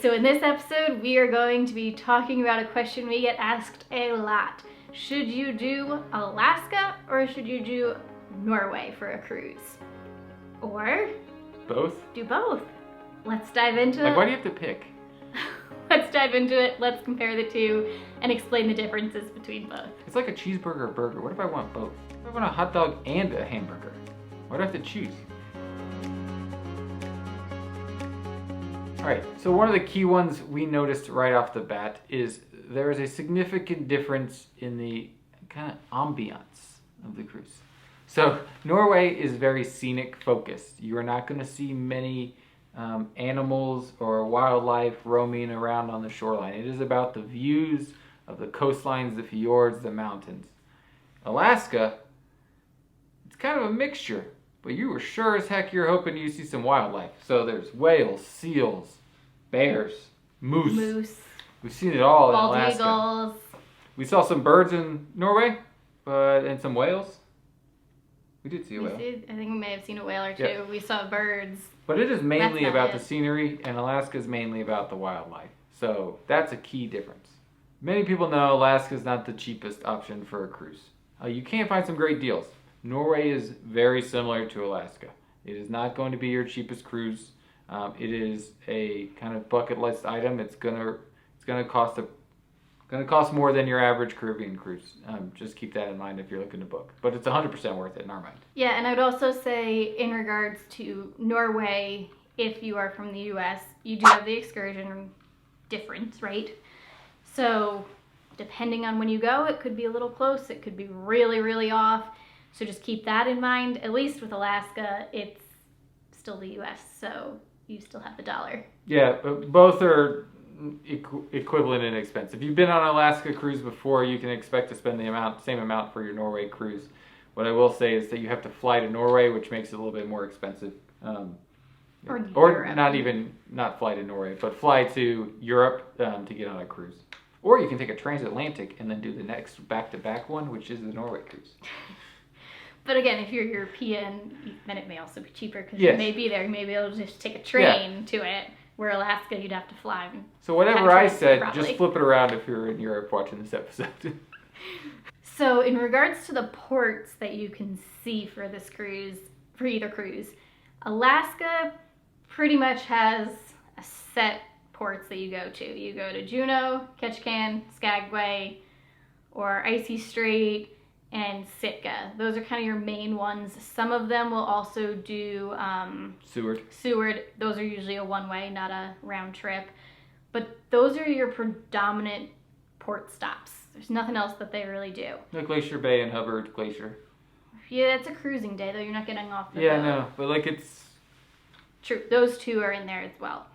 So in this episode, we are going to be talking about a question we get asked a lot. Should you do Alaska or should you do Norway for a cruise? Or both? Do both. Let's dive into it. Why do you have to pick? Let's dive into it. Let's compare the two and explain the differences between both. It's like a cheeseburger or burger. What if I want both? What if I want a hot dog and a hamburger? Why do I have to choose? Alright, so one of the key ones we noticed right off the bat is there is a significant difference in the kind of ambiance of the cruise. So Norway is very scenic focused. You are not going to see many animals or wildlife roaming around on the shoreline. It is about the views of the coastlines, the fjords, the mountains. Alaska, it's kind of a mixture, but you were sure as heck you're hoping you see some wildlife. So there's whales, seals, bears, moose. We've seen it all in Alaska. Bald eagles. We saw some birds in Norway, and some whales. We did see a whale. I think we may have seen a whale or two. Yeah. We saw birds. But it is mainly about it. the scenery, and Alaska is mainly about the wildlife. So that's a key difference. Many people know Alaska is not the cheapest option for a cruise. You can find some great deals. Norway is very similar to Alaska. It is not going to be your cheapest cruise. It is a kind of bucket list item. It's gonna cost more than your average Caribbean cruise. Just keep that in mind if you're looking to book. But it's 100% worth it in our mind. Yeah, and I would also say in regards to Norway, if you are from the U.S., you do have the excursion difference, right? So depending on when you go, it could be a little close. It could be really, really off. So just keep that in mind. At least with Alaska, it's still the U.S., so you still have the dollar. Yeah, but both are equivalent in expense. If you've been on an Alaska cruise before, you can expect to spend the same amount for your Norway cruise. What I will say is that you have to fly to Norway, which makes it a little bit more expensive. Or not fly to Norway, but fly to Europe to get on a cruise. Or you can take a transatlantic and then do the next back-to-back one, which is the Norway cruise. But again, if you're European, then it may also be cheaper because you may be there. You may be able to just take a train to it. Where Alaska, you'd have to fly. So whatever I said, just flip it around if you're in Europe watching this episode. So in regards to the ports that you can see for this cruise, for either cruise, Alaska pretty much has a set ports that you go to. You go to Juneau, Ketchikan, Skagway, or Icy Strait, and Sitka. Those are kind of your main ones. Some of them will also do Seward. Those are usually a one-way, not a round trip. But those are your predominant port stops. There's nothing else that they really do. Like Glacier Bay and Hubbard Glacier. Yeah, it's a cruising day, though. You're not getting off the boat. Yeah, no, but it's... True, those two are in there as well.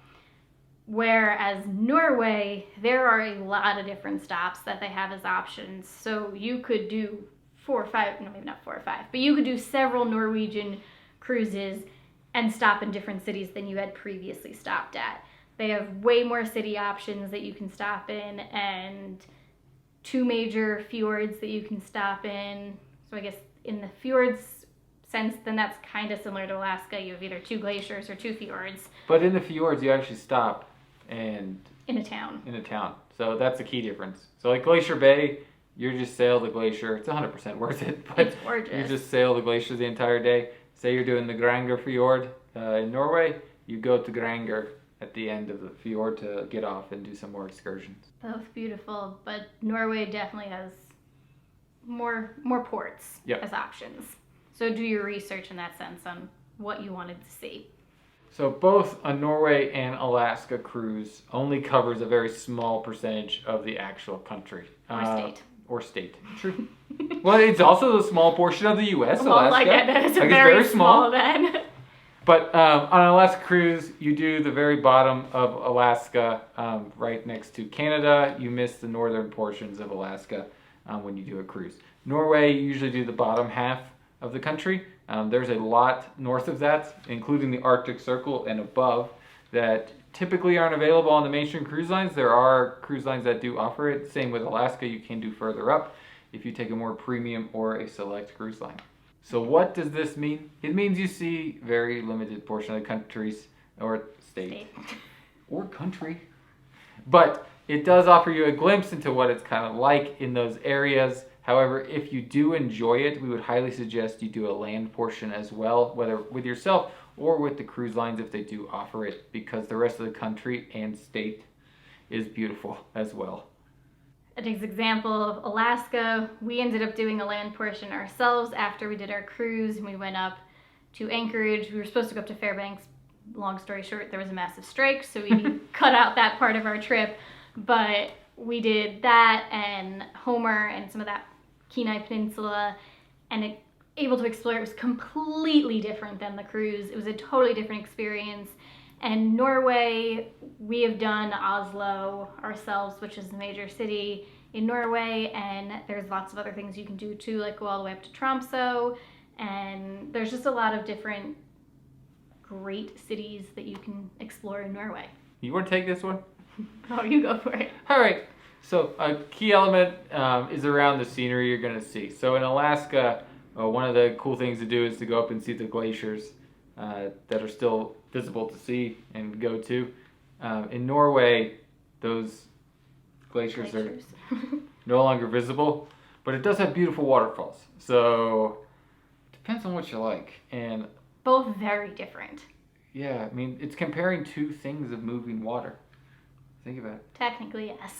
Whereas Norway, there are a lot of different stops that they have as options. So you could do 4 or 5, no, maybe not 4 or 5, but you could do several Norwegian cruises and stop in different cities than you had previously stopped at. They have way more city options that you can stop in and 2 major fjords that you can stop in. So I guess in the fjords sense, then that's kind of similar to Alaska. You have either 2 glaciers or 2 fjords. But in the fjords, you actually stop and... In a town. So that's the key difference. So like Glacier Bay, you just sail the glacier. It's 100% worth it. But it's gorgeous. You just sail the glacier the entire day. Say you're doing the Granger Fjord in Norway, you go to Granger at the end of the fjord to get off and do some more excursions. Both beautiful, but Norway definitely has more ports as options. So do your research in that sense on what you wanted to see. So both a Norway and Alaska cruise only covers a very small percentage of the actual country. Or state. True. Well, it's also a small portion of the U.S. Well, Alaska. that is very small then. But on an Alaska cruise, you do the very bottom of Alaska, right next to Canada. You miss the northern portions of Alaska when you do a cruise. Norway, you usually do the bottom half of the country. There's a lot north of that, including the Arctic Circle and above, that typically aren't available on the mainstream cruise lines. There are cruise lines that do offer it. Same with Alaska, you can do further up if you take a more premium or a select cruise line. So what does this mean? It means you see very limited portion of the countries or state. Or country. But it does offer you a glimpse into what it's kind of like in those areas. However, if you do enjoy it, we would highly suggest you do a land portion as well, whether with yourself or with the cruise lines if they do offer it, because the rest of the country and state is beautiful as well. An example of Alaska, we ended up doing a land portion ourselves after we did our cruise, and we went up to Anchorage. We were supposed to go up to Fairbanks. Long story short, there was a massive strike, so we cut out that part of our trip. But we did that and Homer and some of that Kenai Peninsula, and able to explore. It was completely different than the cruise. It was a totally different experience. And Norway, we have done Oslo ourselves, which is the major city in Norway, and there's lots of other things you can do too, like go all the way up to Tromsø, and there's just a lot of different great cities that you can explore in Norway. You want to take this one? Oh, you go for it. All right. So a key element is around the scenery you're going to see. So in Alaska, one of the cool things to do is to go up and see the glaciers that are still visible to see and go to. In Norway, those glaciers are no longer visible, but it does have beautiful waterfalls. So it depends on what you like. And both very different. Yeah, I mean, it's comparing two things of moving water. Think about it. Technically, yes.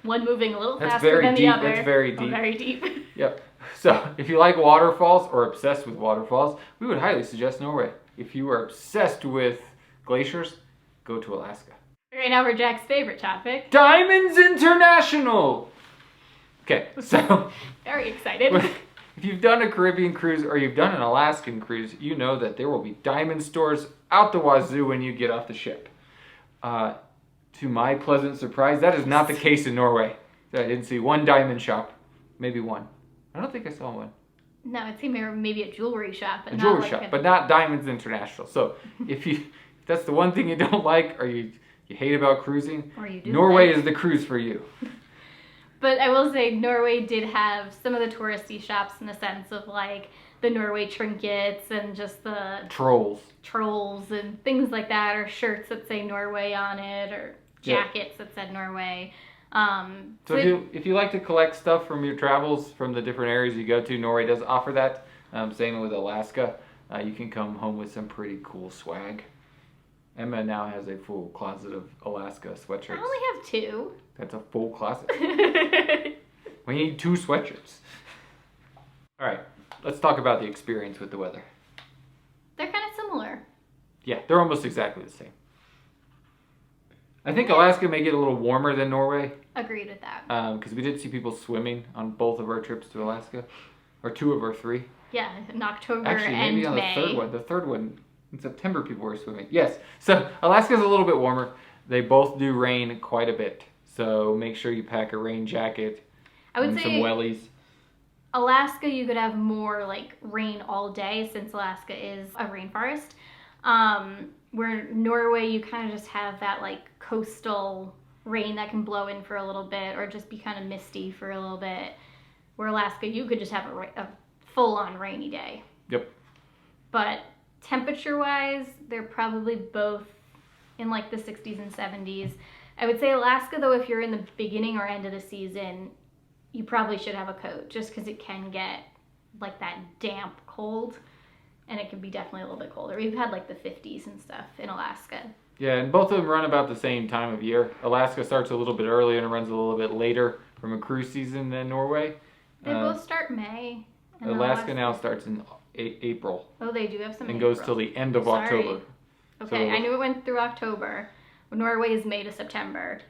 One moving a little That's faster very than deep. the other. That's very deep. Oh, very deep. Yep. So if you like waterfalls or obsessed with waterfalls, we would highly suggest Norway. If you are obsessed with glaciers, go to Alaska. Right now for Jack's favorite topic. Diamonds International! Okay, so... Very excited. If you've done a Caribbean cruise or you've done an Alaskan cruise, you know that there will be diamond stores out the wazoo when you get off the ship. To my pleasant surprise, that is not the case in Norway. I didn't see one diamond shop. Maybe one. I don't think I saw one. No, it seemed maybe a jewelry shop. But A not jewelry like shop, but not Diamonds International. So if that's the one thing you don't like or you hate about cruising, or you do Norway like. is the cruise for you. But I will say Norway did have some of the touristy shops in the sense of like the Norway trinkets and just the trolls and things like that, or shirts that say Norway on it, or jackets that said Norway. So if you like to collect stuff from your travels from the different areas you go to, Norway does offer that. Same with Alaska. You can come home with some pretty cool swag. Emma now has a full closet of Alaska sweatshirts. I only have 2. That's a full closet. We need 2 sweatshirts. All right, let's talk about the experience with the weather. They're kind of similar. Yeah, they're almost exactly the same. I think Alaska may get a little warmer than Norway. Agreed with that. Because we did see people swimming on both of our trips to Alaska. Or 2 of our 3. Yeah, in October Actually, and maybe on May. the third one, in September people were swimming. Yes, so Alaska's a little bit warmer. They both do rain quite a bit. So make sure you pack a rain jacket and some wellies. Alaska, you could have more like rain all day since Alaska is a rainforest. Where Norway, you kind of just have that like coastal rain that can blow in for a little bit or just be kind of misty for a little bit. Where Alaska, you could just have a full-on rainy day. Yep. But temperature-wise, they're probably both in like the 60s and 70s. I would say Alaska, though, if you're in the beginning or end of the season, you probably should have a coat just because it can get like that damp cold, and it can be definitely a little bit colder. We've had like the 50s and stuff in Alaska. Yeah, and both of them run about the same time of year. Alaska starts a little bit earlier and it runs a little bit later from a cruise season than Norway. They both start May. Alaska now starts in April. Oh, they do have some. And goes till the end of October. Okay, I knew it went through October. Norway is May to September.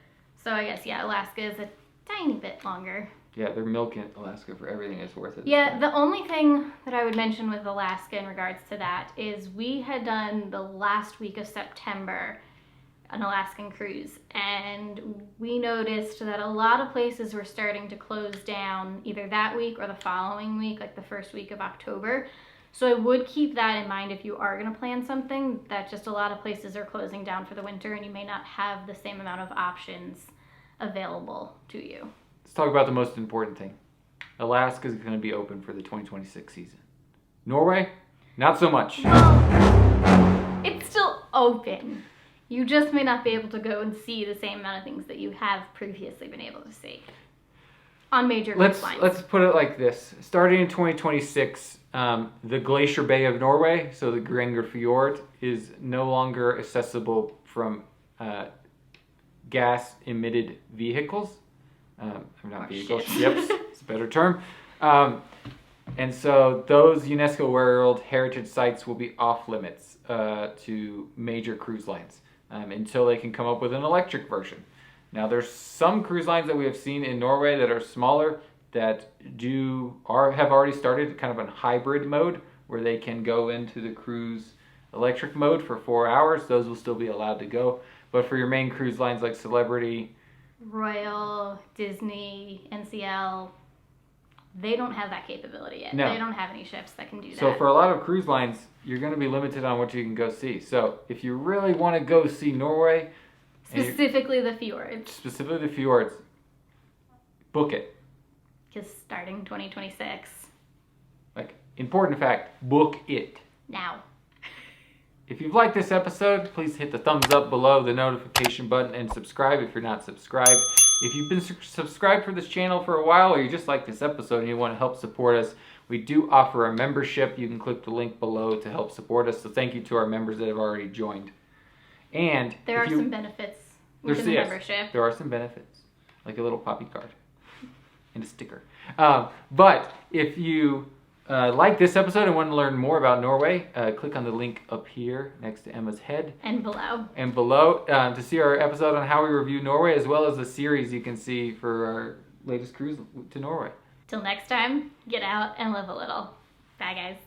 So I guess, yeah, Alaska is a tiny bit longer. Yeah, they're milking Alaska for everything it's worth it. Yeah, the only thing that I would mention with Alaska in regards to that is we had done the last week of September an Alaskan cruise, and we noticed that a lot of places were starting to close down either that week or the following week, like the first week of October. So I would keep that in mind if you are going to plan something, that just a lot of places are closing down for the winter and you may not have the same amount of options available to you. Let's talk about the most important thing. Alaska is going to be open for the 2026 season. Norway, not so much. Well, it's still open. You just may not be able to go and see the same amount of things that you have previously been able to see on major cruise lines. Let's put it like this. Starting in 2026, the Glacier Bay of Norway, so the Granger Fjord, is no longer accessible from gas-emitted vehicles. Not vehicles, ships. It's a better term. And so those UNESCO World Heritage Sites will be off limits to major cruise lines until they can come up with an electric version. Now there's some cruise lines that we have seen in Norway that are smaller that have already started kind of a hybrid mode where they can go into the cruise electric mode for 4 hours. Those will still be allowed to go. But for your main cruise lines like Celebrity, Royal, Disney, NCL, they don't have that capability yet. No. They don't have any ships that can do that. So for a lot of cruise lines, you're going to be limited on what you can go see. So if you really want to go see Norway, specifically the fjords, book it. because starting 2026. Like, important fact, book it. Now. If you've liked this episode, please hit the thumbs up below, the notification button, and subscribe if you're not subscribed. If you've been subscribed for this channel for a while, or you just like this episode and you want to help support us, we do offer a membership. You can click the link below to help support us. So thank you to our members that have already joined. And there are some benefits with the membership. There are some benefits, like a little poppy card and a sticker. But if you like this episode and want to learn more about Norway, click on the link up here next to Emma's head. And below. To see our episode on how we review Norway, as well as the series you can see for our latest cruise to Norway. Till next time, get out and live a little. Bye, guys.